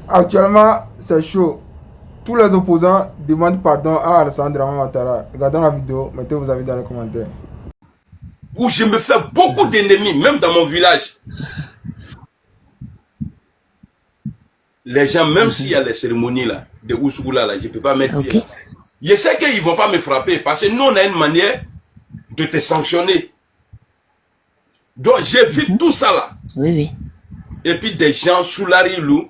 Actuellement, c'est chaud. Tous les opposants demandent pardon à Alassane Draman Ouattara. Regardons la vidéo, mettez vos avis dans les commentaires. Où je me fais beaucoup d'ennemis, même dans mon village. Les gens, même s'il y a les cérémonies là, de Oussougoula là, je ne peux pas mettre pied là. Je sais qu'ils ne vont pas me frapper parce que nous, on a une manière de te sanctionner. Donc, j'évite tout ça là. Oui, oui. Et puis des gens sous l'Arilou,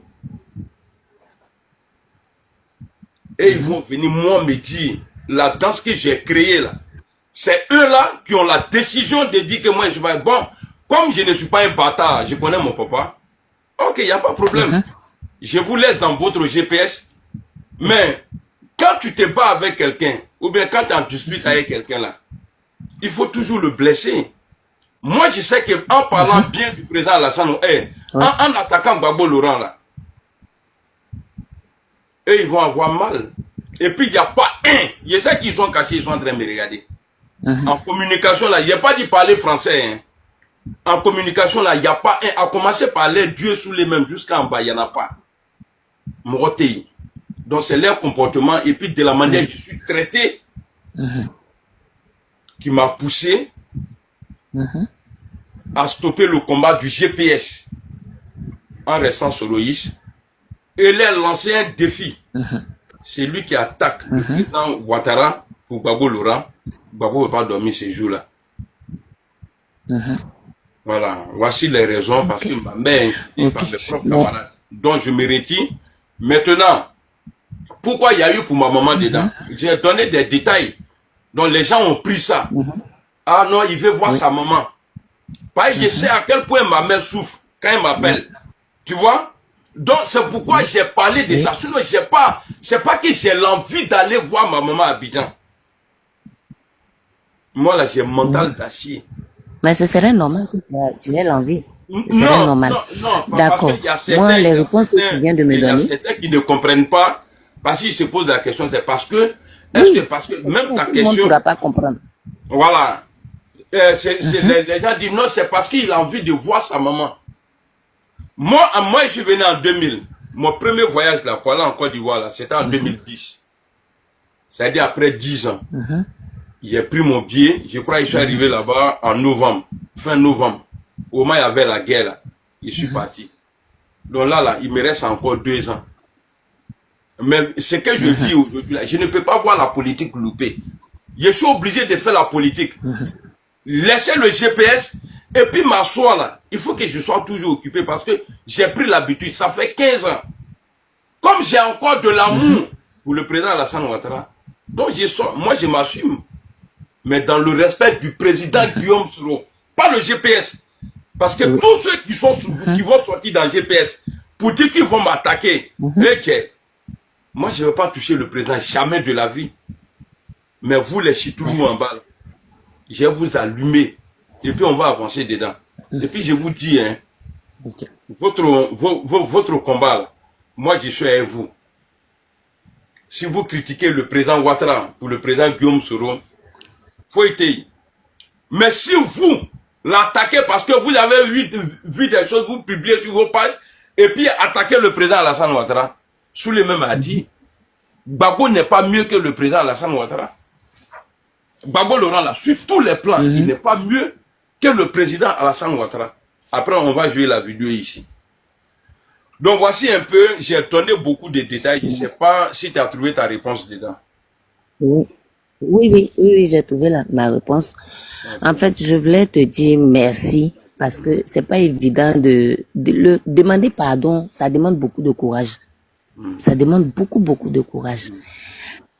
et ils vont venir, moi, me dire, la danse que j'ai créée là, c'est eux là qui ont la décision de dire que moi, je vais... Bon, comme je ne suis pas un bâtard, je connais mon papa, ok, il n'y a pas de problème. Je vous laisse dans votre GPS, mais quand tu te bats avec quelqu'un, ou bien quand tu en disputes avec quelqu'un là, il faut toujours le blesser. Moi, je sais qu'en parlant bien du président Alassane, en attaquant Gbagbo Laurent là, eux, ils vont avoir mal. Et puis, il n'y a pas un. Je sais qu'ils sont cachés, ils sont en train de me regarder. En communication là, il n'y a pas dit parler français. Hein. En communication là, il n'y a pas un. À commencer par les dieux sous les mêmes, jusqu'en bas, il n'y en a pas. Morotei. Donc, c'est leur comportement. Et puis, de la manière que je suis traité, qui m'a poussé à stopper le combat du GPS en restant soloiste. Et leur lancé un défi. C'est lui qui attaque le président Ouattara pour Gbagbo Laurent. Gbagbo ne peut pas dormir ces jours-là. Voilà, voici les raisons parce que ma mère est par mes propres camarades. Donc je me retire. Maintenant, pourquoi il y a eu pour ma maman dedans? J'ai donné des détails. Donc les gens ont pris ça. Ah non, il veut voir sa maman. Parce que je sais à quel point ma mère souffre quand elle m'appelle. Tu vois? Donc c'est pourquoi j'ai parlé de ça. Sinon, c'est pas que j'ai l'envie d'aller voir ma maman à Abidjan. Moi là, j'ai un mental d'acier. Mais ce serait normal que tu aies l'envie. Non, non, d'accord. Moi, les réponses que tu viens de me donner. Il y a certains qui ne comprennent pas parce qu'ils se posent la question, c'est parce que, est-ce que parce que même ta question. Tout le monde ne pourra pas comprendre. Voilà. Les gens disent non, c'est parce qu'il a envie de voir sa maman. Moi, je suis venu en 2000. Mon premier voyage là, en Côte d'Ivoire, c'était en 2010. C'est-à-dire après 10 ans. J'ai pris mon billet, je crois que je suis arrivé là-bas en novembre, fin novembre. Au moins, il y avait la guerre là. Je suis parti. Donc là, il me reste encore 2 ans. Mais ce que je vis aujourd'hui là, je ne peux pas voir la politique louper. Je suis obligé de faire la politique. Laisser le GPS et puis m'asseoir là. Il faut que je sois toujours occupé parce que j'ai pris l'habitude. Ça fait 15 ans. Comme j'ai encore de l'amour pour le président Alassane Ouattara. Donc moi je m'assume. Mais dans le respect du président Guillaume Soro. Pas le GPS. Parce que tous ceux qui vont sortir dans le GPS pour dire qu'ils vont m'attaquer. Moi je ne vais pas toucher le président jamais de la vie. Mais vous les chitoulous en bas, je vais vous allumer. Et puis on va avancer dedans. Et puis je vous dis, hein, votre combat, là, moi je suis avec vous. Si vous critiquez le président Ouattara pour le président Guillaume Soro, faut être. Mais si vous l'attaquez parce que vous avez vu des choses, vous publiez sur vos pages, et puis attaquez le président Alassane Ouattara, sous les mêmes a dit, Gbagbo n'est pas mieux que le président Alassane Ouattara. Gbagbo Laurent, là, sur tous les plans, il n'est pas mieux que le président Alassane Ouattara. Après, on va jouer la vidéo ici. Donc, voici un peu, j'ai donné beaucoup de détails. Je ne sais pas si tu as trouvé ta réponse dedans. Oui, j'ai trouvé ma réponse. En fait, je voulais te dire merci parce que c'est pas évident de demander pardon. Ça demande beaucoup de courage. Ça demande beaucoup de courage.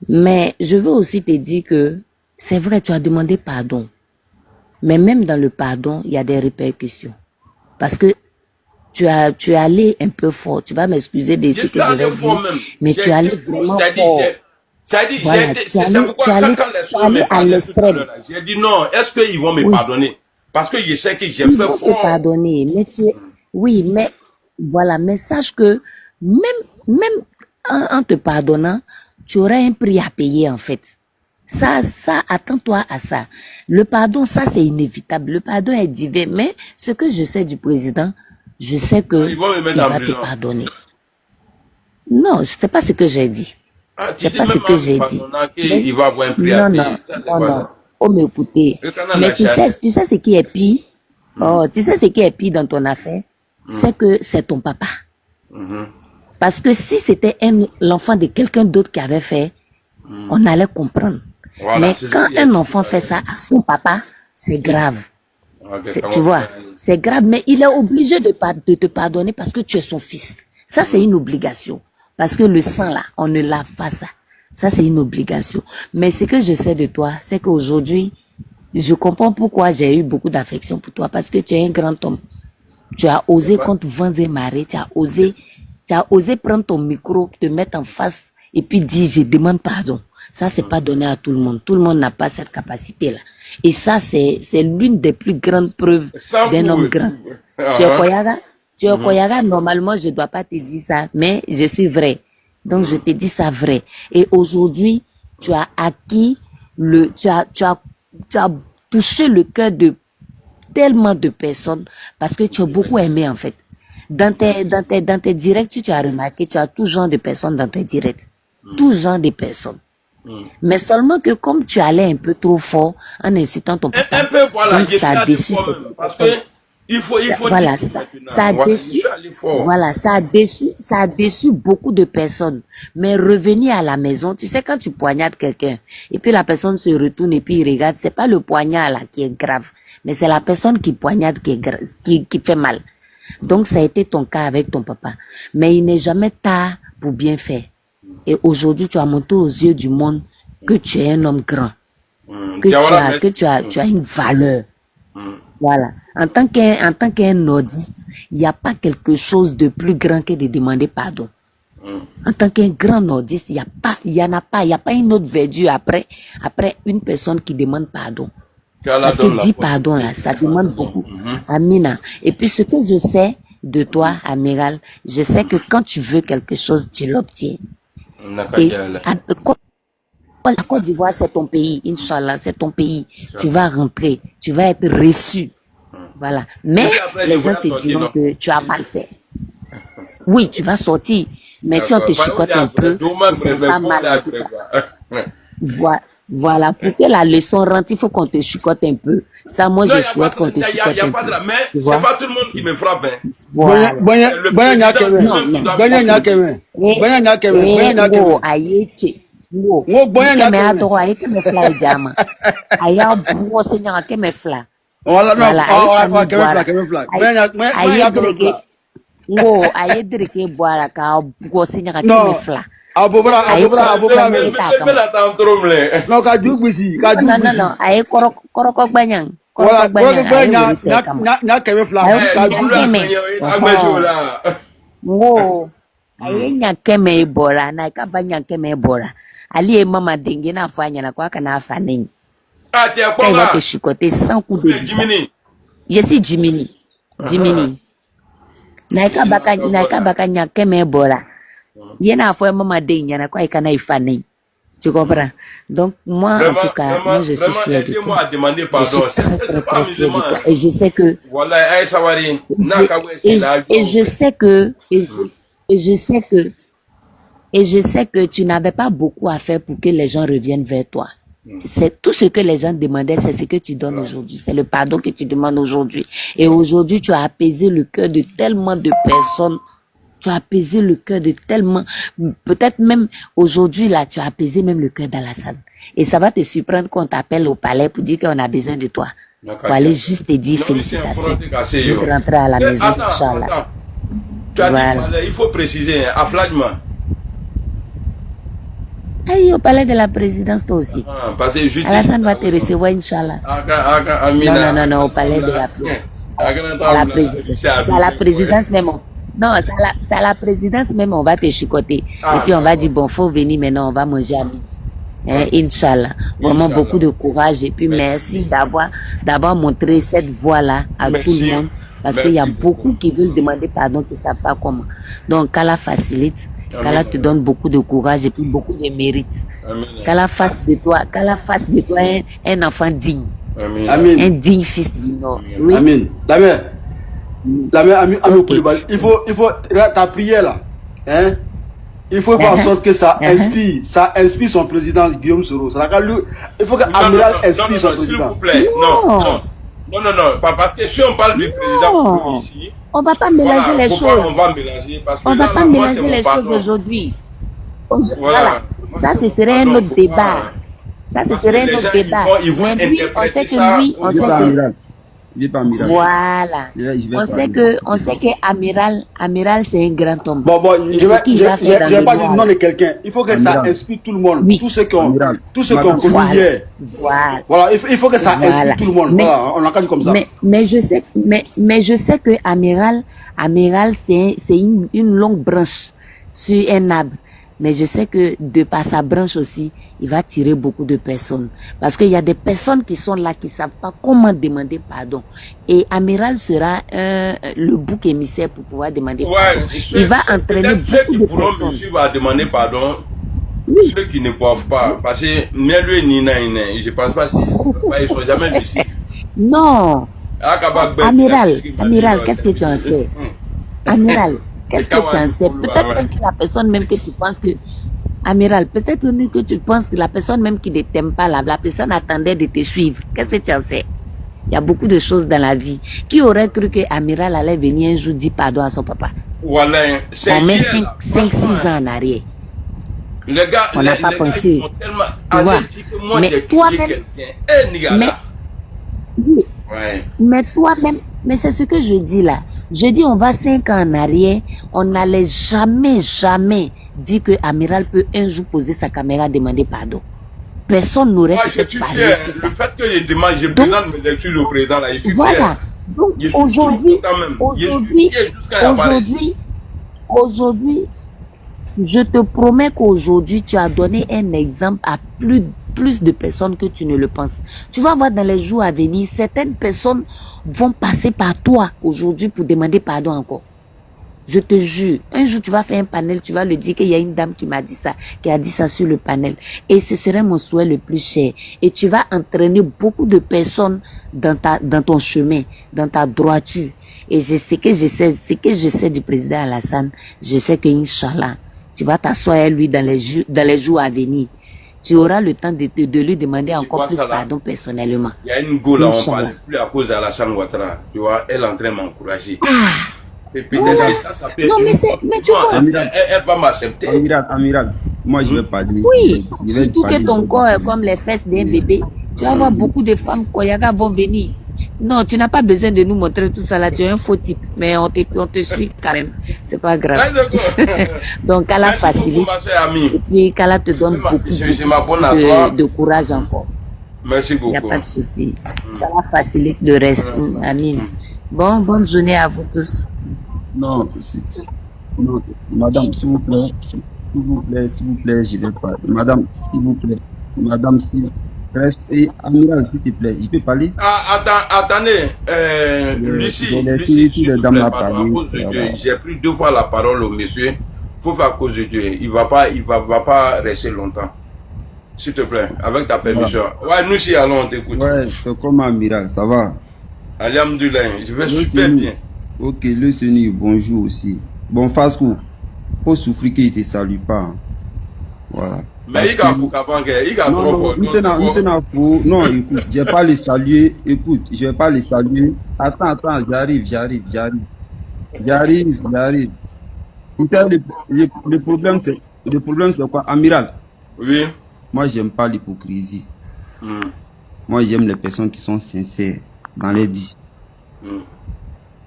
Mais je veux aussi te dire que c'est vrai, tu as demandé pardon. Mais même dans le pardon, il y a des répercussions. Parce que tu es allé un peu fort. Tu vas m'excuser de ce que je vais dire. Mais tu es allé vraiment fort. C'est pourquoi quand les choses me parlaient, j'ai dit non, est-ce qu'ils vont me pardonner? Parce que je sais que j'ai fait fort. Ils vont te pardonner. Mais oui, mais voilà. Mais sache que même en te pardonnant, tu auras un prix à payer en fait. Ça, attends-toi à ça. Le pardon, ça c'est inévitable. Le pardon est divin. Mais ce que je sais du président, je sais que il va te pardonner. Non, c'est pas ce que j'ai dit. Ah, tu C'est dis pas ce même que en j'ai dit. pardonnant Mais- qu'il va avoir un prix Non, à payer. non, Ça, c'est non, quoi non. ça? Oh, m'écouter. Le canal Mais la chaîne. tu sais ce qui est pire? Oh, tu sais ce qui est pire dans ton affaire? C'est que c'est ton papa. Parce que si c'était l'enfant de quelqu'un d'autre qui avait fait, on allait comprendre. Voilà, Mais c'est ce quand qui est un pire. enfant fait ça à son papa, c'est grave. Ok, C'est- comment tu vois, faire? c'est grave, mais il est obligé de te pardonner parce que tu es son fils. Ça, c'est une obligation. Parce que le sang, là, on ne lave pas ça. Ça, c'est une obligation. Mais ce que je sais de toi, c'est qu'aujourd'hui, je comprends pourquoi j'ai eu beaucoup d'affection pour toi. Parce que tu es un grand homme. Tu as osé contre vents et marées, tu as osé prendre ton micro, te mettre en face et puis dire je demande pardon. Ça, c'est pas donné à tout le monde. Tout le monde n'a pas cette capacité-là. Et ça, c'est l'une des plus grandes preuves Sans d'un vous- homme grand. Tu es Koyaga? Tu es Koyaga, normalement, je dois pas te dire ça, mais je suis vrai. Donc, je te dis ça vrai. Et aujourd'hui, tu as acquis tu as touché le cœur de tellement de personnes parce que tu as beaucoup aimé en fait. Dans tes directs, tu as remarqué, tu as tout genre de personnes dans tes directs. Tout genre de personnes. Mais seulement que comme tu allais un peu trop fort en insultant ton papa, Un peu, voilà, donc je suis ça a allé déçu fort cette même, parce personne. que il faut Voilà, dire tout ça maintenant. a Voilà, déçu, je suis allé fort. voilà, ça a déçu beaucoup de personnes. Mais revenir à la maison, tu sais, quand tu poignardes quelqu'un, et puis la personne se retourne et puis il regarde, c'est pas le poignard là qui est grave, mais c'est la personne qui poignarde qui fait mal. Donc ça a été ton cas avec ton papa. Mais il n'est jamais tard pour bien faire. Et aujourd'hui, tu as montré aux yeux du monde que tu es un homme grand, Diawara, que tu as une valeur. Voilà. En tant qu'un nordiste, il n'y a pas quelque chose de plus grand que de demander pardon. En tant qu'un grand nordiste, il n'y en a pas une autre verdure après une personne qui demande pardon. Parce que dire pardon là, ça demande beaucoup. Amina. Et puis ce que je sais de toi, Amiral, je sais que quand tu veux quelque chose, tu l'obtiens. Et la Côte d'Ivoire, c'est ton pays, Inch'Allah, c'est ton pays. Tu vas rentrer, tu vas être reçu. Voilà. Mais les gens te diront que tu as mal fait. Oui, tu vas sortir. Mais si on te chicote un peu, c'est pas mal. Voilà, pour que la leçon rentre, il faut qu'on te chicote un peu. Ça, moi, je souhaite qu'on te chicote un peu. Mais c'est pas tout le monde qui me frappe. Hein. Voilà. Non, kaju bisi, kaju bisi. Non, aye korokok banyang. Voilà, nya keme fla, kaju bisi. Ngo, aye nya keme bora, na ikaba nya keme bora. Ali e mama dengue na fanya na kwa kana afane. Ah, tu es Quand il va quoi te chicoter sans coup de vis. Jiminy. Je suis Jiminy. Jiminy. Na ikaba nya keme bora. Yena afo mama dengue na kwa kana ifane. Tu comprends? Donc, moi, Vraiment, en tout cas, moi, je suis fière de aidez-moi toi. à demander Je pardon. suis très, très, C'est pas très fière de amusement. toi. Et je sais que, Voilà, Sawari. et je sais que tu n'avais pas beaucoup à faire pour que les gens reviennent vers toi. C'est tout ce que les gens demandaient, c'est ce que tu donnes aujourd'hui. C'est le pardon que tu demandes aujourd'hui. Et aujourd'hui, tu as apaisé le cœur de tellement de personnes. Tu as apaisé le cœur de tellement, peut-être même aujourd'hui là, tu as apaisé même le cœur d'Alassane. Et ça va te surprendre qu'on t'appelle au palais pour dire qu'on a besoin de toi. Pour aller juste te dire félicitations. De rentrer à la maison, Inch'Allah. Tu as Voilà. dit, il faut préciser, à Flagman. Aïe, au palais de la présidence, toi aussi. Parce que je Alassane va te recevoir, Inch'Allah. Non, au palais de la présidence. C'est à la présidence même. Non, c'est à la présidence même, on va te chicoter. Et puis on va dire, bon, faut venir maintenant, on va manger à midi. Hein, Inch'Allah. Vraiment beaucoup de courage. Et puis merci d'avoir montré cette voie-là à tout le monde. Parce qu'il y a beaucoup qui veulent demander pardon, qui ne savent pas comment. Donc, qu'Allah facilite. Qu'Allah te donne beaucoup de courage et puis beaucoup de mérite. Qu'Allah fasse de toi un enfant digne. Amen. Un digne fils du Nord. Oui. Amen. La mère Ami Koulibaly, il faut ta prière là. Hein? il faut faire en sorte que ça inspire son président Guillaume Soro. Il faut que Amiral inspire son président. S'il vous plaît, non, pas parce que si on parle du président ici, on va pas mélanger les choses. On va mélanger parce que on va pas mélanger les choses aujourd'hui. Voilà. Ça, ce serait un autre débat. Ça, ce serait un autre débat. Mais lui, on sait que lui, on sait que... Voilà. On sait que Amiral, c'est un grand homme. Bon, je vais pas dire le nom de quelqu'un. Il faut que ça inspire tout le monde. Oui. Tous ceux qui ont connu hier. Voilà. Il faut que ça inspire tout le monde. Voilà. On l'a dit comme ça. Mais je sais que Amiral, c'est une longue branche sur un arbre. Mais je sais que de par sa branche aussi, il va tirer beaucoup de personnes. Parce qu'il y a des personnes qui sont là, qui ne savent pas comment demander pardon. Et Amiral sera le bouc émissaire pour pouvoir demander pardon. Il va entraîner beaucoup de personnes. Ceux qui pourront me suivre à demander pardon, ceux qui ne boivent pas. Parce que lui et Nina, je ne pense pas qu'ils ne sont jamais lucides. Non. Amiral, qu'est-ce que tu en sais? Amiral. Qu'est-ce que tu en sais? Peut-être même que la personne même que tu penses que... Amiral, peut-être que tu penses que la personne même qui ne t'aime pas, la personne attendait de te suivre. Qu'est-ce que tu en sais? Il y a beaucoup de choses dans la vie. Qui aurait cru que Amiral allait venir un jour dire pardon à son papa? Voilà, on met 5-6 ans en arrière. Les gars, on n'a pas pensé. Tu vois? Mais toi-même... Mais toi-même, mais c'est ce que je dis là. Je dis on va 5 ans en arrière, on n'allait jamais dire que Amiral peut un jour poser sa caméra et demander pardon. Personne n'aurait pu parler sur ça. Le fait que je demande, je présente mes excuses au président là, il fait voilà. Donc aujourd'hui, je te promets qu'aujourd'hui, tu as donné un exemple à plus de personnes que tu ne le penses. Tu vas voir dans les jours à venir, certaines personnes vont passer par toi aujourd'hui pour demander pardon encore. Je te jure, un jour tu vas faire un panel, tu vas le dire qu'il y a une dame qui m'a dit ça, qui a dit ça sur le panel. Et ce serait mon souhait le plus cher. Et tu vas entraîner beaucoup de personnes dans ton chemin, dans ta droiture. Et ce que je sais du président Alassane, je sais que Inch'Allah, tu vas t'asseoir à lui dans les jours à venir. Tu auras le temps de lui demander encore plus pardon personnellement. Il y a une go là, on parle plus à cause d'Alassane Ouattara. Tu vois, elle est en train de m'encourager. Et peut-être ça peut être. Non, mais tu vois. Elle va m'accepter. Amiral, moi je vais pas dire. Oui, surtout que ton corps est comme les fesses d'un bébé. Tu vas voir beaucoup de femmes Koyaga vont venir. Non, tu n'as pas besoin de nous montrer tout ça là, tu es un faux type, mais on te suit quand même, c'est pas grave. Donc Kala facilite, et puis Kala te donne beaucoup de courage encore. Merci beaucoup. Il n'y a pas de souci. Kala facilite le reste, Amine. Bon, bonne journée à vous tous. Non, madame, s'il vous plaît, je vais pas. Madame, s'il vous plaît, et Amiral, s'il te plaît, je peux parler? Attendez, Lucie, j'ai pris 2 fois la parole au monsieur. Faut faire à cause de Dieu. Il va pas rester longtemps. S'il te plaît, avec ta permission. Ouais, nous aussi, allons, on t'écoute. Ouais, c'est comme Amiral, ça va? Alhamdoulilah, je vais super bien. Ok, le Seigneur, bonjour aussi. Bon, Fasco, faut souffrir qu'il ne te salue pas. Voilà. Mais il a trop fort. Non, écoute, je vais pas les saluer. Écoute, je vais pas les saluer. Attends, j'arrive. Le problème, c'est quoi? Amiral. Oui. Moi, j'aime pas l'hypocrisie. Moi, j'aime les personnes qui sont sincères dans les dits.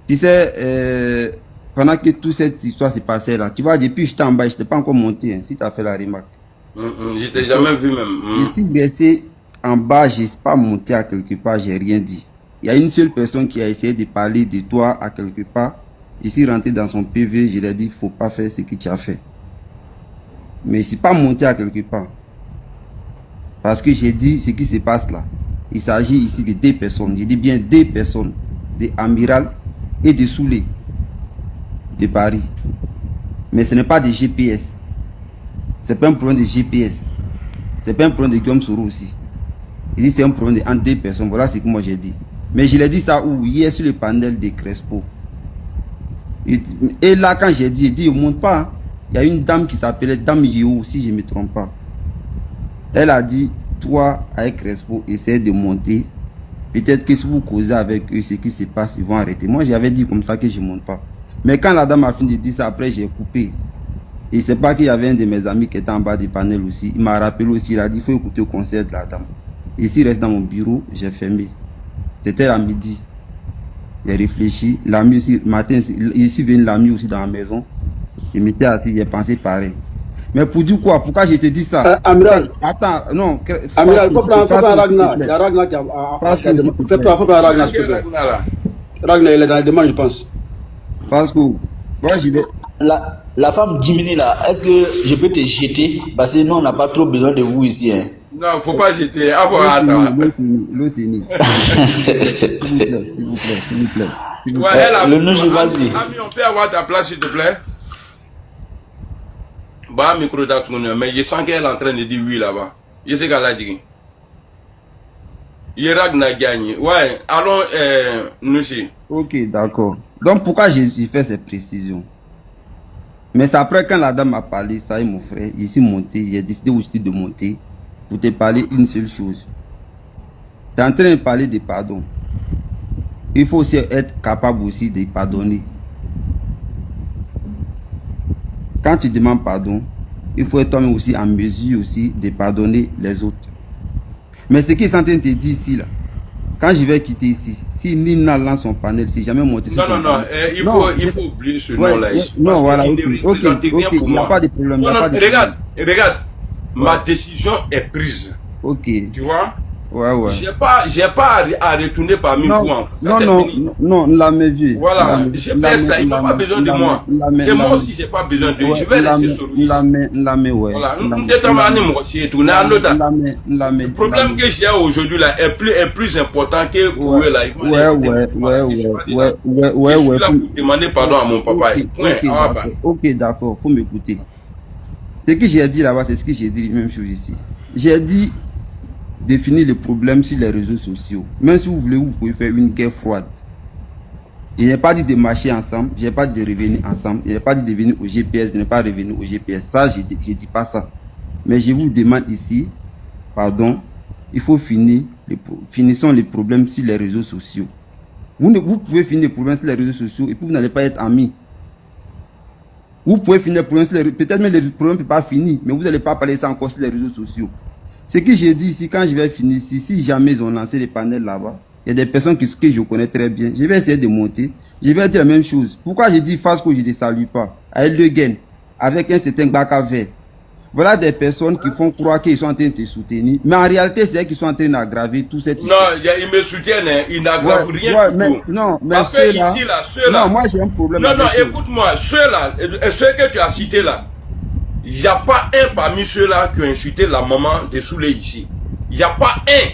Tu sais, pendant que toute cette histoire s'est passée là, tu vois, depuis que j'étais en bas, je n'étais pas encore monté, hein, si tu as fait la remarque. Je t'ai jamais vu même. Je suis resté en bas, je ne suis pas monté à quelque part, j'ai rien dit. Il y a une seule personne qui a essayé de parler de toi à quelque part. Je suis rentré dans son PV, je lui ai dit, il ne faut pas faire ce que tu as fait. Mais je ne suis pas monté à quelque part. Parce que j'ai dit ce qui se passe là. Il s'agit ici de 2 personnes. Je dis bien 2 personnes. De Amiral et de Soulé. De Paris. Mais ce n'est pas des GPS. C'est pas un problème de GPS. C'est pas un problème de Guillaume Soro aussi. Il dit c'est un problème entre 2 personnes. Voilà ce que moi j'ai dit. Mais je l'ai dit ça où? Hier sur le panel de Crespo. Et là quand j'ai dit, il dit, il ne monte pas. Hein. Il y a une dame qui s'appelait Dame Yeo, si je ne me trompe pas. Elle a dit, toi, avec Crespo, essaie de monter. Peut-être que si vous causez avec eux, ce qui se passe, ils vont arrêter. Moi, j'avais dit comme ça que je ne monte pas. Mais quand la dame a fini de dire ça, après, j'ai coupé. Et c'est pas qu'il y avait un de mes amis qui était en bas du panel aussi. Il m'a rappelé aussi, il a dit, il faut écouter le conseil de la dame. Et s'il reste dans mon bureau, j'ai fermé. C'était à midi. J'ai réfléchi. L'ami aussi, matin, ici vient l'ami aussi dans la maison. Je m'étais assis, j'ai pensé pareil. Mais pour dire quoi? Pourquoi je te dis ça? Amiral. Attends, non. Amiral, il faut prendre Ragnar. Il y a Ragnar qui a... Fais pas Ragnar, s'il te plaît. Ragnar, il est dans les demandes, je pense. Parce que, moi, j'y vais. La femme Jiminy là, est-ce que je peux te jeter? Parce que nous, on n'a pas trop besoin de vous ici. Hein. Non, faut pas jeter. Attends. L'eau, c'est ni. S'il vous plaît. Ouais, le nom, vas-y. Ami, on peut avoir ta place, s'il te plaît? Bah, micro d'Atmouna, mais je sens qu'elle est en train de dire oui là-bas. Je sais qu'elle a dit. Irak n'a gagné. Ouais, allons, nous aussi. Ok, d'accord. Donc, pourquoi j'ai fait ces précisions? Mais c'est après, quand la dame m'a parlé, ça et mon frère, il s'est monté, j'ai décidé aussi de monter pour te parler une seule chose. Tu es en train de parler de pardon. Il faut aussi être capable aussi de pardonner. Quand tu demandes pardon, il faut être toi-même aussi en mesure aussi de pardonner les autres. Mais ce qu'ils sont en train de te dire ici, là, quand je vais quitter ici, si Nina lance son panel, si jamais monté sur son panel, il faut oublier ce nom-là ici. Non, voilà, ok, il n'y a pas de problème. Non, regarde, ma décision est prise. Ok. Tu vois? Ouais. J'ai pas à retourner parmi vous. Non, la vu. Voilà, j'ai fait ça, il n'a pas besoin de moi. Et moi aussi, j'ai pas besoin de lui. Je vais rester sur lui. Voilà, le problème que j'ai aujourd'hui là est plus important que pour eux là. Je suis là pour demander pardon à mon papa. Ok, d'accord, faut m'écouter. Ce que j'ai dit là-bas, c'est ce que j'ai dit, même chose ici. J'ai dit définir les problèmes sur les réseaux sociaux. Même si vous voulez, vous pouvez faire une guerre froide. Je n'ai pas dit de marcher ensemble, je n'ai pas dit de revenir ensemble, je n'ai pas dit de venir au GPS, je n'ai pas revenir au GPS. Ça, je ne dis pas ça. Mais je vous demande ici, pardon, il faut finissons les problèmes sur les réseaux sociaux. Vous pouvez finir les problèmes sur les réseaux sociaux et puis vous n'allez pas être amis. Vous pouvez finir les problèmes sur les réseaux sociaux, peut-être même les problèmes ne peuvent pas finir, mais vous n'allez pas parler ça encore sur les réseaux sociaux. Ce que j'ai dit ici, quand je vais finir ici, si jamais ils ont lancé les panels là-bas, il y a des personnes que je connais très bien. Je vais essayer de monter. Je vais dire la même chose. Pourquoi je dis Fasco, je ne les salue pas? Avec Le Gain, avec un certain Baka vert. Voilà des personnes qui font croire qu'ils sont en train de te soutenir. Mais en réalité, c'est eux qui sont en train d'aggraver tout cette histoire. Non, ils me soutiennent, hein. Ils n'aggravent rien du tout. Non, mais parce que ici, là, ceux-là. Non, moi j'ai un problème. Non, écoute-moi, ceux-là, ceux que tu as cités là, il n'y a pas un parmi ceux-là qui ont insulté la maman de Soulé ici. Il n'y a pas un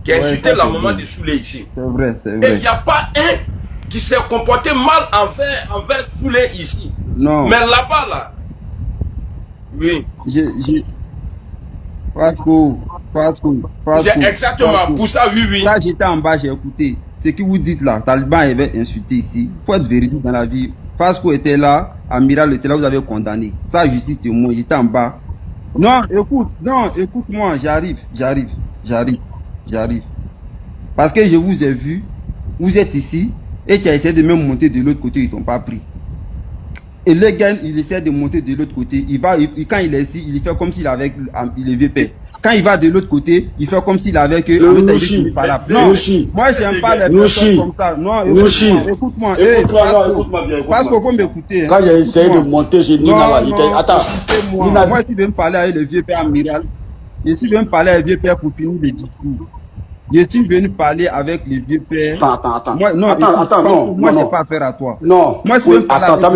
qui a insulté la maman de Soulé ici. C'est vrai. Et il n'y a pas un qui s'est comporté mal envers Soulé ici. Non. Mais là-bas, là, oui. Fasco. Exactement, pour ça, oui. Là, j'étais en bas, j'ai écouté. Ce que vous dites là, Taliban avait insulté ici. Il faut être véridique dans la vie. Fasco était là, Amiral était là, vous avez condamné. Ça, justice témoin, j'étais en bas. Non, écoute-moi, j'arrive. Parce que je vous ai vu, vous êtes ici, et tu as essayé de me monter de l'autre côté, ils t'ont pas pris. Et le gars, il essaie de monter de l'autre côté. Quand il est ici, il fait comme s'il avait le VP. Quand il va de l'autre côté, il fait comme s'il avait que... Non, moi j'aime pas les personnes comme ça. Non, écoute-moi. Écoute-moi bien. Parce qu'il faut m'écouter. Quand j'ai essayé de monter, j'ai dit attends. Moi, si je veux me parler avec le vieux père amiral, et si je veux me parler avec le vieux père pour finir le discours, je suis venu parler avec les vieux pères. Attends. Moi, j'ai pas affaire à toi. Non. Moi, si attends, tu vas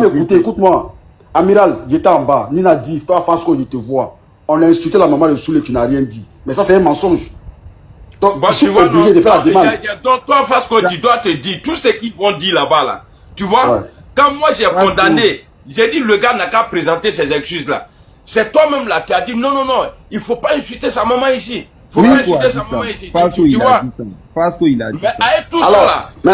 m'écouter. Écoute-moi. Amiral, j'étais en bas. Nina dit, toi, Fasco, je te vois. On a insulté la maman de Soulé qui n'a rien dit. Mais ça, c'est un mensonge. Donc, bah, tu vois, obligé de faire la demande. Donc, toi, Fasco, tu dois te dire tout ce qu'ils vont dire là-bas, là. Tu vois, quand moi j'ai condamné, j'ai dit, le gars n'a qu'à présenter ses excuses là. C'est toi-même là qui as dit, non, il ne faut pas insulter sa maman ici. Faut pas insulter sa maman ici. Tu vois. Parce qu'il a dit ça. Mais avec tout ça là. Mais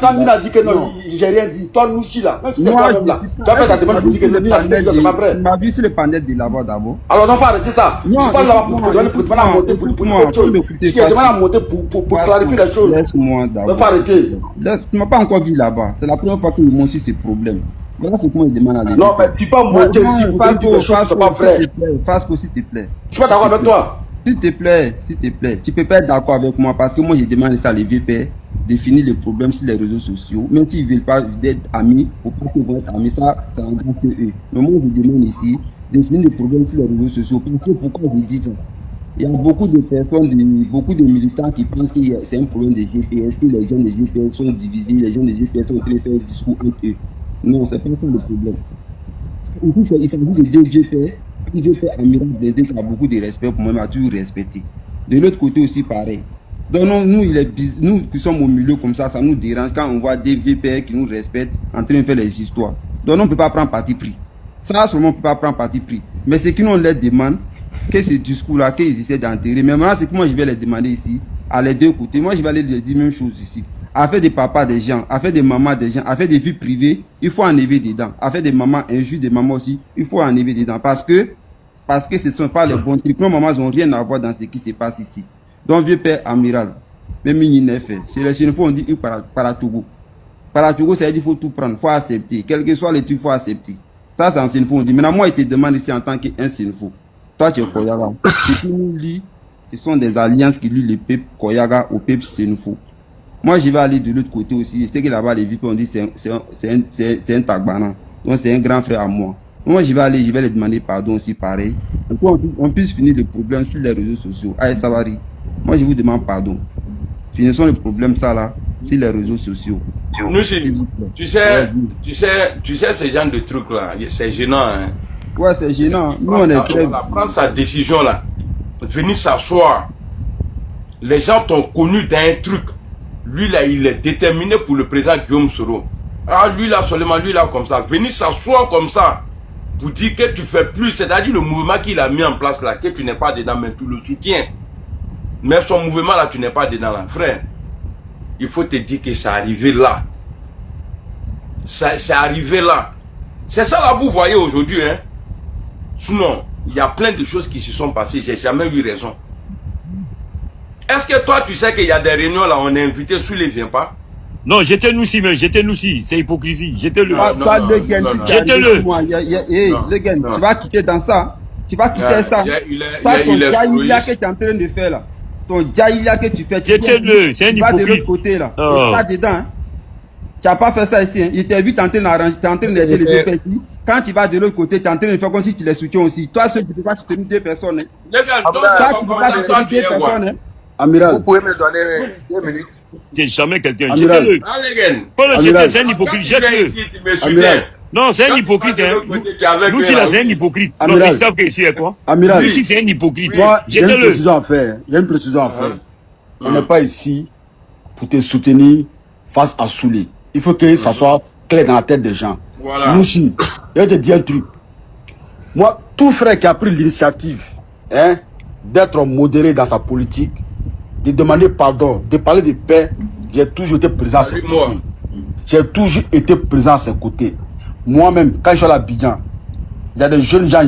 quand il a dit que non, j'ai rien dit. Toi, Nouchi là, même si c'est toi-même là, tu as fait ta demande pour dire que non, c'est pas vrai. Tu m'as vu sur le panel de là-bas d'abord. Alors, non, faut arrêter ça. Je parle là-bas pour demander à monter pour autre chose. Je demande à monter pour clarifier les choses. Laisse-moi d'abord. Faut arrêter. Tu m'as pas encore vu là-bas. C'est la première fois que je montre sur ces problèmes. Voilà ce qu'on demande à l'église. Non, mais tu peux monter ici pour dire des choses qui sont pas vraies. Fasco, s'il te plaît. Je suis pas d'accord avec toi. S'il te plaît, tu peux pas être d'accord avec moi parce que moi je demande ça à les VP, définir les problèmes sur les réseaux sociaux. Même s'ils ne veulent pas être amis, faut pas qu'ils vont être amis, ça n'engage que eux. Mais moi je demande ici, définir les problèmes sur les réseaux sociaux. Parce que pourquoi je dis ça? Il y a beaucoup de personnes, beaucoup de militants qui pensent que c'est un problème de GPS, que les gens des GPS sont divisés, les gens des GPS sont en train de faire un discours entre eux. Non, c'est pas ça le problème. Il s'agit de deux GPS. Il veut faire Amiral Blindé qui a beaucoup de respect pour moi, il m'a toujours respecté. De l'autre côté aussi, pareil. Donc, nous qui sommes au milieu comme ça nous dérange quand on voit des VPR qui nous respectent en train de faire les histoires. Donc, on ne peut pas prendre parti pris. Ça, seulement, on ne peut pas prendre parti pris. Mais c'est qu'ils nous les demandent, que ce discours-là, qu'ils essaient d'enterrer. Mais maintenant, c'est que moi, je vais les demander ici, à les deux côtés. Moi, je vais aller leur dire même chose ici. Affaire des papas des gens, affaire des mamans des gens, affaire des vies privées, il faut enlever dedans. Affaire des mamans, injures des mamans aussi, il faut enlever dedans. Parce que ce ne sont pas les bons trucs. Nos mamans n'ont rien à voir dans ce qui se passe ici. Donc, vieux père amiral, même il n'est fait. Chez les Sénéfaux, on dit Paratogo. Paratogo, ça veut dire qu'il faut tout prendre, il faut accepter. Quel que soit le truc, il faut accepter. Ça, c'est en Sénéfaux, on dit. Maintenant, moi, il te demande ici en tant qu'un Sénéfaux. Toi, tu es Koyaga. Ce qui nous lie, ce sont des alliances qui lient le peuple Koyaga au peuple Sénéfaux. Moi, je vais aller de l'autre côté aussi. Je sais que là-bas, les VP, on dit c'est un Tagbana. Donc, c'est un grand frère à moi. Moi, je vais les demander pardon aussi, pareil. Pour qu'on puisse finir le problème sur les réseaux sociaux. Aïe, Savary. Moi, je vous demande pardon. Finissons le problème, ça, là, sur les réseaux sociaux. Nous, tu sais, ce genre de trucs-là, c'est gênant, hein. Ouais, c'est gênant. Nous, on est très... Prendre sa décision, là. Venir s'asseoir. Les gens t'ont connu dans un truc. Lui, là, il est déterminé pour le président Guillaume Soro. Alors, lui, là, seulement, lui, là, comme ça. Venir s'asseoir comme ça. Pour dire que tu fais plus. C'est-à-dire le mouvement qu'il a mis en place, là, que tu n'es pas dedans, mais tu le soutiens. Mais son mouvement, là, tu n'es pas dedans, là. Frère, il faut te dire que c'est arrivé là. C'est arrivé là. C'est ça, là, vous voyez aujourd'hui, hein. Sinon, il y a plein de choses qui se sont passées. J'ai jamais eu raison. Est-ce que toi, tu sais qu'il y a des réunions là, on est invité, sous les vient pas? Non, j'étais nous si, mais j'étais nous si, c'est hypocrisie. J'étais-le. Toi, le gars, j'étais-le. Le gars, tu vas quitter dans ça. Tu vas quitter ça. Toi, ton jaïlia que tu es en train de faire là. Ton jaïlia que tu fais. J'étais-le, c'est un hypocrite. Tu vas de l'autre côté là. Tu vas pas dedans. Hein. Tu n'as pas fait ça ici. Hein. Il t'invite en train d'arranger, tu es en train d'aider les deux petits. Quand tu vas de l'autre côté, tu es en train de faire comme si tu les soutiens aussi. Toi, seul, tu ne peux pas soutenir deux personnes. Hein. Toi, tu ne peux pas soutenir deux personnes. Hein. Amiral. Vous pouvez me donner 2 minutes. T'es jamais quelqu'un. Amiral. J'étais-le. C'est un hypocrite. Jette-le. Non, c'est un hypocrite. Hein. Nous, si là, c'est un hypocrite. Non, ils savent que je suis quoi. Amiral. Lui, si c'est un hypocrite. Toi, j'ai une précision à faire. Il y a une précision à faire. On n'est pas ici pour te soutenir face à Soulé. Il faut que ça soit clair dans la tête des gens. Voilà. Mouchi, je vais te dire un truc. Moi, tout frère qui a pris l'initiative hein, d'être modéré dans sa politique, de demander pardon, de parler de paix, j'ai toujours été présent à ses côtés. J'ai toujours été présent à ses côtés. Moi-même, quand je suis à l'Abidjan, il y a des jeunes gens,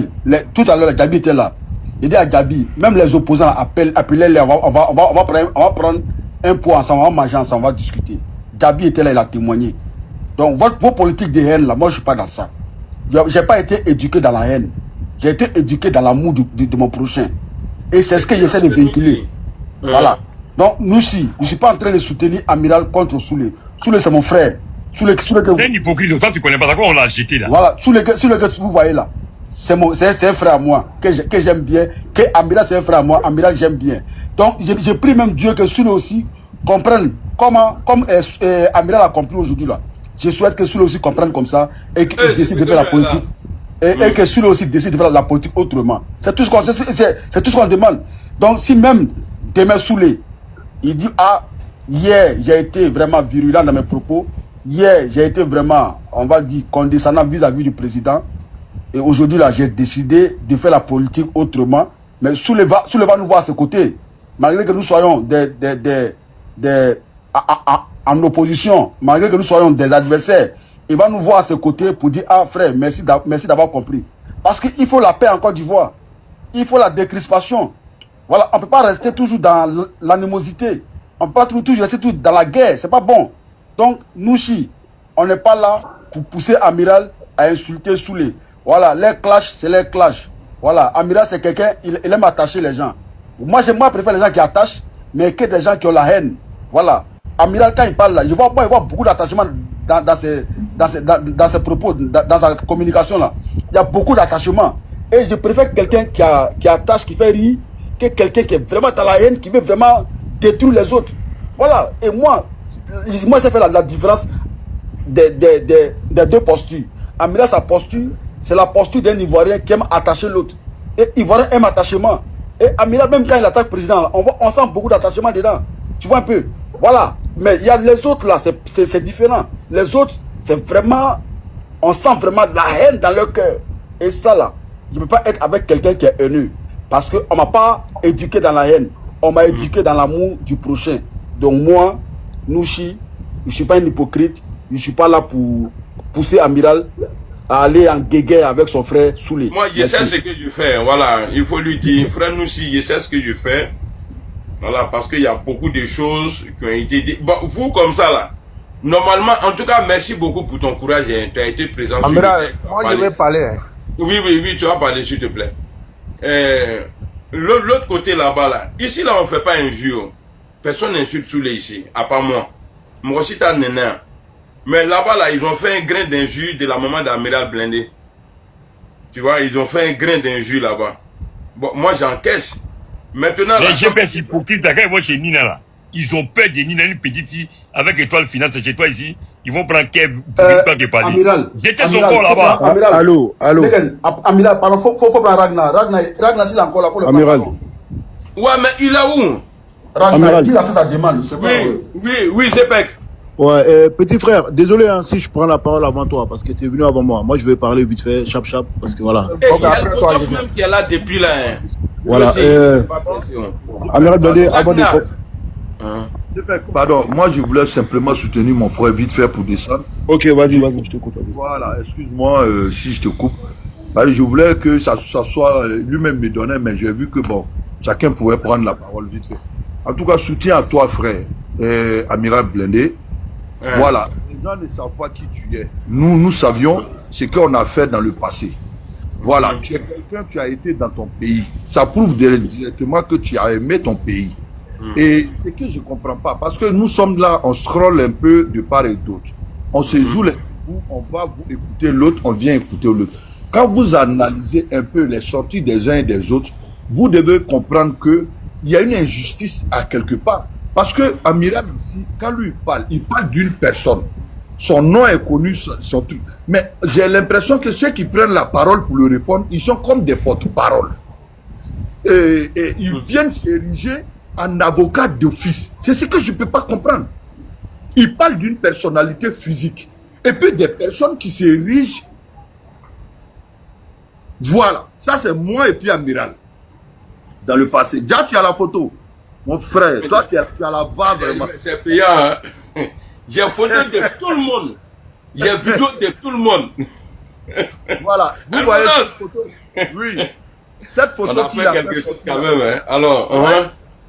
tout à l'heure, Gabi était là. Il dit à Gabi, même les opposants appelaient-les, on va prendre un pot ensemble, on va manger ensemble, on va discuter. Gabi était là, il a témoigné. Donc, vos politiques de haine, là, moi, je ne suis pas dans ça. Je n'ai pas été éduqué dans la haine. J'ai été éduqué dans l'amour de mon prochain. Et c'est ce que j'essaie de véhiculer. Voilà. Donc, nous, si, je ne suis pas en train de soutenir Amiral contre Soulé. Soulé, c'est mon frère. C'est un hypocrite, toi, tu ne connais pas d'accord, on l'a jeté là. Voilà. Soulé que vous voyez là, c'est un frère à moi, que j'aime bien. Que Amiral, c'est un frère à moi. Amiral, j'aime bien. Donc, j'ai pris même Dieu que Soulé aussi comprenne comme Amiral a compris aujourd'hui là. Je souhaite que Soulé aussi comprenne comme ça et qu'il décide de faire la politique. Et que Soulé aussi décide de faire la politique autrement. C'est tout ce qu'on demande. Donc, si même demain Soulé, il dit, ah, hier, j'ai été vraiment virulent dans mes propos. Hier, j'ai été vraiment, on va dire, condescendant vis-à-vis du président. Et aujourd'hui, là, j'ai décidé de faire la politique autrement. Mais Soulé va nous voir à ses côtés. malgré que nous soyons en opposition, malgré que nous soyons des adversaires, il va nous voir à ses côtés pour dire, ah frère, merci d'avoir compris. Parce qu'il faut la paix en Côte d'Ivoire. Il faut la décrispation. Voilà, on ne peut pas rester toujours dans l'animosité. On ne peut pas toujours rester toujours dans la guerre. C'est pas bon. Donc, nous, on n'est pas là pour pousser Amiral à insulter Soulé. Voilà, les clashs, c'est les clashs. Voilà, Amiral, c'est quelqu'un, il aime attacher les gens. Moi, je préfère les gens qui attachent, mais que des gens qui ont la haine. Voilà. Amiral, quand il parle là, il voit beaucoup d'attachement dans ses propos, dans sa communication là. Il y a beaucoup d'attachement. Et je préfère quelqu'un qui attache, qui fait rire, que quelqu'un qui est vraiment dans la haine, qui veut vraiment détruire les autres. Voilà. Et moi ça fait la différence des deux postures. Amiral, sa posture, c'est la posture d'un Ivoirien qui aime attacher l'autre. Et Ivoirien aime attachement. Et Amiral, même quand il attaque le président, on sent beaucoup d'attachement dedans. Tu vois un peu. Voilà. Mais il y a les autres là, c'est différent. Les autres, c'est vraiment, on sent vraiment de la haine dans leur cœur. Et ça là, je ne peux pas être avec quelqu'un qui est haineux. Parce qu'on ne m'a pas éduqué dans la haine. On m'a éduqué dans l'amour du prochain. Donc moi, Nouchi, je ne suis pas un hypocrite. Je ne suis pas là pour pousser Amiral à aller en guéguerre avec son frère Soulé. Moi, je sais ce que je fais. Voilà, il faut lui dire, frère Nouchi, je sais ce que je fais. Voilà, parce qu'il y a beaucoup de choses qui ont été dites. Bon, vous comme ça là, normalement, en tout cas, merci beaucoup pour ton courage. Hein. Tu as été présent. Amiral, moi je vais parler. Hein. Oui, tu vas parler, s'il te plaît. L'autre côté là-bas, là. Ici, là, on ne fait pas injure. Personne n'insulte Soulé ici, à part moi. Moi aussi, t'as nénin. Mais là-bas, là, ils ont fait un grain d'injure de la maman d'Amiral Blindé. Tu vois, ils ont fait un grain d'injure là-bas. Bon, moi, j'encaisse. Maintenant, les GPS hypocrites, quand ils vont chez Nina, là, ils ont peur de Nina, une petite fille, avec Étoile Finance, chez toi ici, ils vont prendre Kev pour pas de parler. Amiral. J'étais son corps là-bas. Amiral. Allô. Amiral, pardon, faut prendre Ragnar. Ragnar, s'il est encore là, faut le prendre. Amiral. Ouais, mais il est où? Ragnar, il a fait sa demande. Oui, c'est Pec. Ouais, petit frère, désolé hein, si je prends la parole avant toi, parce que tu es venu avant moi. Moi, je vais parler vite fait, chap, parce que voilà. Il y a le potof même qui est là depuis là. Hein. Voilà. Amiral Blindé, avant de... Pardon, moi je voulais simplement soutenir mon frère vite fait pour descendre. Ok, vas-y, je te coupe. Voilà, excuse-moi si je te coupe. Je voulais que ça soit, lui-même me donnait, mais j'ai vu que bon, chacun pouvait prendre la parole vite fait. En tout cas, soutien à toi frère, Amiral Blindé. Voilà, les gens ne savent pas qui tu es. Nous savions ce qu'on a fait dans le passé. Voilà, tu es quelqu'un, tu as été dans ton pays. Ça prouve directement que tu as aimé ton pays. Et ce que je ne comprends pas, parce que nous sommes là, on scrolle un peu de part et d'autre. On se joue les coups, on va vous écouter l'autre, on vient écouter l'autre. Quand vous analysez un peu les sorties des uns et des autres, vous devez comprendre qu'il y a une injustice à quelque part. Parce que Amiral ici, quand lui il parle d'une personne. Son nom est connu, son truc. Mais j'ai l'impression que ceux qui prennent la parole pour le répondre, ils sont comme des porte-paroles. Et ils viennent s'ériger en avocat d'office. C'est ce que je ne peux pas comprendre. Il parle d'une personnalité physique. Et puis des personnes qui s'érigent. Voilà. Ça, c'est moi et puis Amiral. Dans le passé. Déjà, tu as la photo. Mon frère, toi, tu as la voix vraiment. C'est payant, hein? J'ai photo de tout le monde. J'ai vidéo de tout le monde. Voilà. Vous voyez cette photo? Oui. Cette photo on a fait quelque chose quand même, hein? Alors,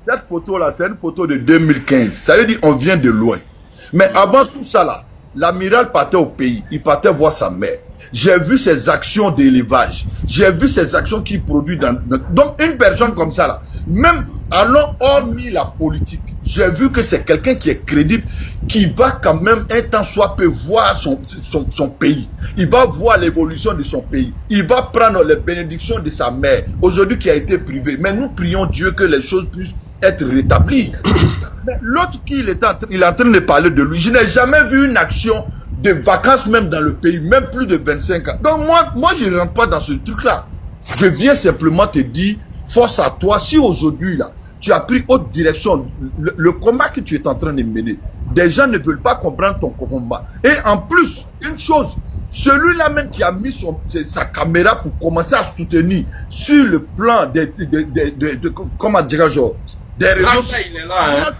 cette photo-là, c'est une photo de 2015. Ça veut dire qu'on vient de loin. Mais avant tout ça, là, l'amiral partait au pays. Il partait voir sa mère. J'ai vu ses actions d'élevage. J'ai vu ses actions qu'il produit Donc, une personne comme ça, là, même allons hormis la politique, j'ai vu que c'est quelqu'un qui est crédible, qui va quand même un temps soit peu voir son pays. Il va voir l'évolution de son pays. Il va prendre les bénédictions de sa mère, aujourd'hui qui a été privée. Mais nous prions Dieu que les choses puissent être rétablies. Mais l'autre il est en train de parler de lui. Je n'ai jamais vu une action de vacances même dans le pays, même plus de 25 ans. Donc moi je ne rentre pas dans ce truc-là. Je viens simplement te dire, force à toi, si aujourd'hui là, tu as pris haute direction, le combat que tu es en train de mener, des gens ne veulent pas comprendre ton combat. Et en plus, une chose, celui-là même qui a mis sa caméra pour commencer à soutenir sur le plan comment dirais-je, des réseaux Ragnar, sociaux. il est là, hein.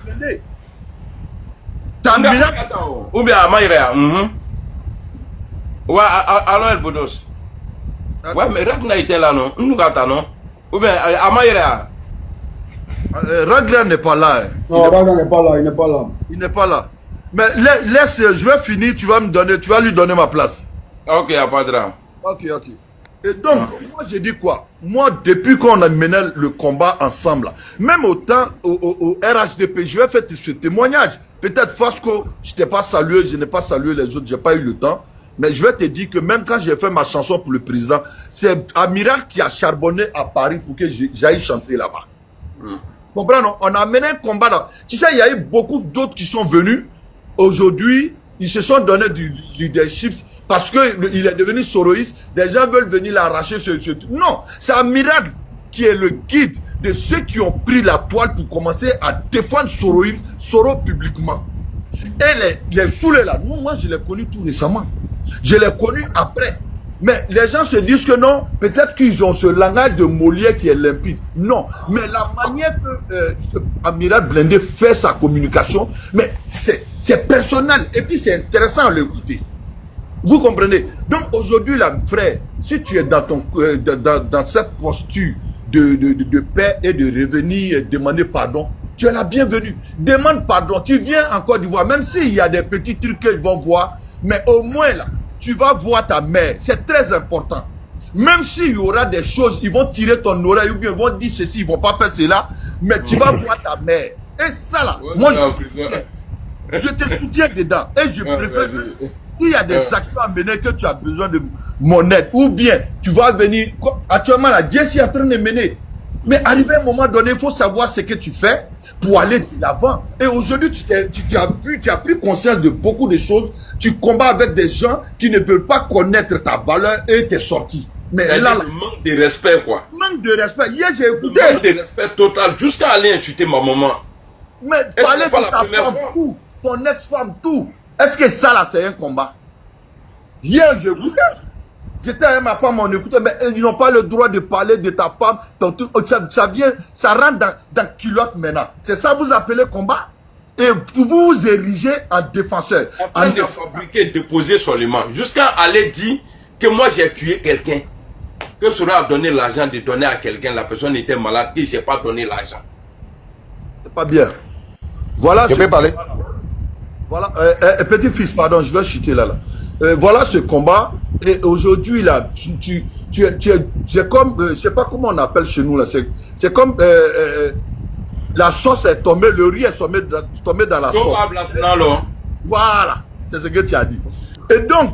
T'as Miracle. Ou bien Amaïrea. Ouais, alors El Boudos. Ouais, mais Ragnar était là, non? Nous non? Ou bien Amaïrea. Ragnar n'est pas là. Hein. Non, Ragnar n'est pas là, il n'est pas là. Il n'est pas là. Mais laisse, je vais finir, tu vas lui donner ma place. Ok, à pas de drame. Ok. Et donc, moi j'ai dit quoi? Moi, depuis qu'on a mené le combat ensemble, là, même au RHDP, je vais faire ce témoignage. Peut-être parce que je n'ai pas salué les autres, j'ai pas eu le temps. Mais je vais te dire que même quand j'ai fait ma chanson pour le président, c'est Amiral qui a charbonné à Paris pour que j'aille chanter là-bas. Comprends, non? On a mené un combat là. Tu sais, il y a eu beaucoup d'autres qui sont venus. Aujourd'hui, ils se sont donné du leadership parce qu'il est devenu soroïste. Des gens veulent venir l'arracher. Non, c'est Amiral qui est le guide de ceux qui ont pris la toile pour commencer à défendre Soro publiquement. Et les saoulés là, moi je l'ai connu tout récemment. Je l'ai connu après. Mais les gens se disent que non, peut-être qu'ils ont ce langage de Molière qui est limpide. Non, mais la manière que Amiral Blindé fait sa communication, mais c'est personnel. Et puis c'est intéressant à l'écouter. Vous comprenez? Donc aujourd'hui, là, frère, si tu es dans cette posture de paix et de revenir demander pardon, tu es la bienvenue. Demande pardon. Tu viens en Côte d'Ivoire, même s'il y a des petits trucs qu'ils vont voir, mais au moins là, tu vas voir ta mère. C'est très important. Même s'il y aura des choses, ils vont tirer ton oreille ou bien ils vont dire ceci, ils vont pas faire cela, mais tu vas voir ta mère. Et ça là, moi je te soutiens dedans. Et je préfère que s'il y a des actions à mener que tu as besoin de mon aide, ou bien tu vas venir, actuellement là, Dieu est en train de mener. Mais arrivé à un moment donné, il faut savoir ce que tu fais pour aller de l'avant. Et aujourd'hui, tu as pris conscience de beaucoup de choses. Tu combats avec des gens qui ne veulent pas connaître ta valeur et tes sorties. Mais là, manque de respect, quoi. Manque de respect. Hier, j'ai écouté. Manque de respect total, jusqu'à aller insulter ma maman. Mais parler de ta femme, tout, ton ex-femme, tout. Est-ce que ça, là, c'est un combat? Hier, j'ai écouté. J'étais avec ma femme, on écoutait, mais ils n'ont pas le droit de parler de ta femme. Ça rentre dans culotte maintenant. C'est ça que vous appelez combat? Et vous vous érigez en défenseur. En train de fabriquer, déposer seulement. Jusqu'à aller dire que moi j'ai tué quelqu'un. Que Sora a donné l'argent de donner à quelqu'un. La personne était malade et je n'ai pas donné l'argent. C'est pas bien. Voilà. Je peux parler? Voilà. Petit-fils, pardon, je vais chuter là. Voilà ce combat. Et aujourd'hui, là, c'est comme, je sais pas comment on appelle chez nous, là, c'est comme, la sauce est tombée, le riz est tombé dans la sauce. Voilà, c'est ce que tu as dit. Et donc,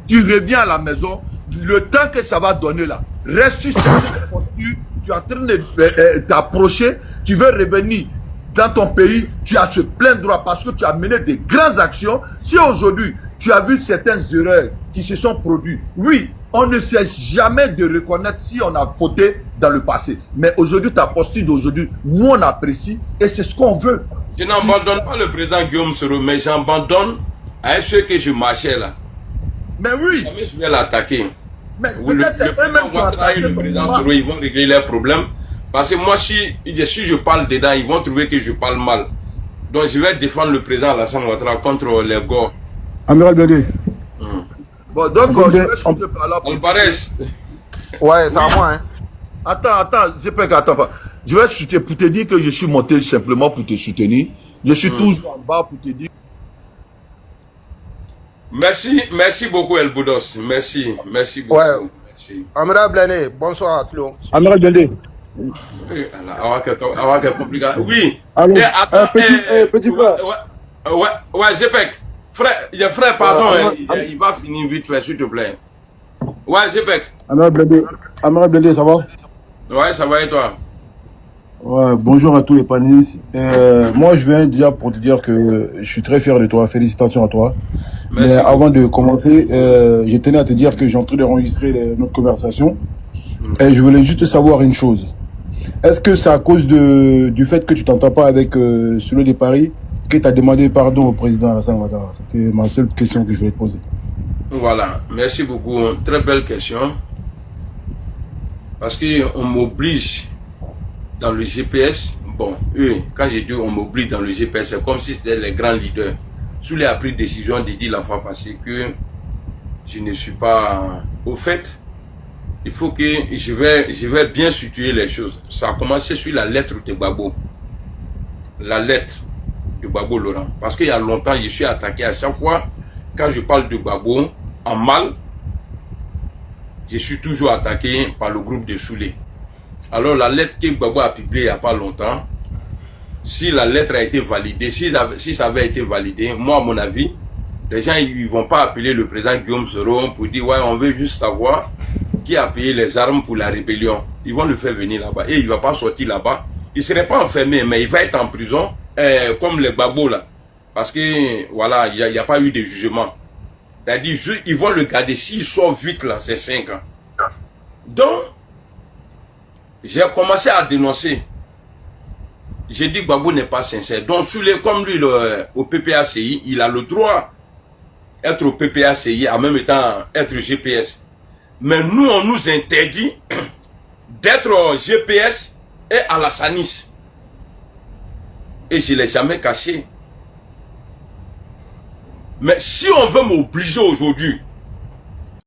tu reviens à la maison, le temps que ça va donner là, reste sur cette posture, tu es en train de t'approcher, tu veux revenir dans ton pays, tu as ce plein droit parce que tu as mené des grandes actions. Si aujourd'hui, tu as vu certaines erreurs qui se sont produites. Oui, on ne sait jamais de reconnaître si on a fauté dans le passé. Mais aujourd'hui, ta posture d'aujourd'hui, nous on apprécie et c'est ce qu'on veut. Je n'abandonne pas le président Guillaume Soro, mais j'abandonne à ceux que je marchais là. Mais oui. Jamais je vais l'attaquer. Mais peut-être c'est eux-mêmes qui vont attaquer le président Soro, ils vont régler leurs problèmes. Parce que moi, si je parle dedans, ils vont trouver que je parle mal. Donc je vais défendre le président Alassane Ouattara contre les gars. Amiral Blindé. Bon, donc, je vais chuter par là. On paraît. Ouais, c'est à moi, hein. Attends, c'est pas qu'attends pas. Je vais chuter pour te dire que je suis monté simplement pour te soutenir. Je suis toujours en bas pour te dire. Merci beaucoup, El Boudos. Merci beaucoup. Ouais. Merci. Amiral Blindé, bonsoir à tout le monde. Amiral Blindé. Oui. Allô, Petit frère. Ouais, Zepek. Frère, pardon, il va finir vite fait, s'il te plaît. Ouais, Zepek. Amiral Blindé, ça va? Ouais, ça va et toi? Ouais, bonjour à tous les panélistes. Moi, je viens dire pour te dire que je suis très fier de toi. Félicitations à toi. Merci. Mais avant de commencer, je tenais à te dire que j'ai en train d'enregistrer notre conversation. Et je voulais juste savoir une chose. Est-ce que c'est à cause du fait que tu t'entends pas avec celui de Paris que tu as demandé pardon au président Alassane Ouattara? C'était ma seule question que je voulais te poser. Voilà, merci beaucoup. Très belle question. Parce qu'on m'oblige dans le GPS, bon, eux, quand j'ai dit on m'oublie dans le GPS, c'est comme si c'était les grands leaders. Souley a pris décision de dire la fois passée que je ne suis pas au fait. Il faut que je vais bien situer les choses. Ça a commencé sur la lettre de Gbagbo. La lettre de Gbagbo Laurent. Parce qu'il y a longtemps, je suis attaqué à chaque fois. Quand je parle de Gbagbo en mal, je suis toujours attaqué par le groupe de Souley. Alors la lettre que Gbagbo a publiée il n'y a pas longtemps, si la lettre a été validée, si ça avait été validé, moi à mon avis, les gens ils vont pas appeler le président Guillaume Soro pour dire ouais on veut juste savoir qui a payé les armes pour la rébellion. Ils vont le faire venir là-bas et il ne va pas sortir là-bas. Il ne serait pas enfermé mais il va être en prison comme les Gbagbo là. Parce que voilà, il n'y a pas eu de jugement. C'est-à-dire ils vont le garder s'il sort vite là, c'est 5 ans. Donc, j'ai commencé à dénoncer. J'ai dit que Gbagbo n'est pas sincère. Donc, comme lui, au PPACI, il a le droit d'être au PPACI en même temps être GPS. Mais nous, on nous interdit d'être GPS et à la SANIS. Et je ne l'ai jamais caché. Mais si on veut m'obliger aujourd'hui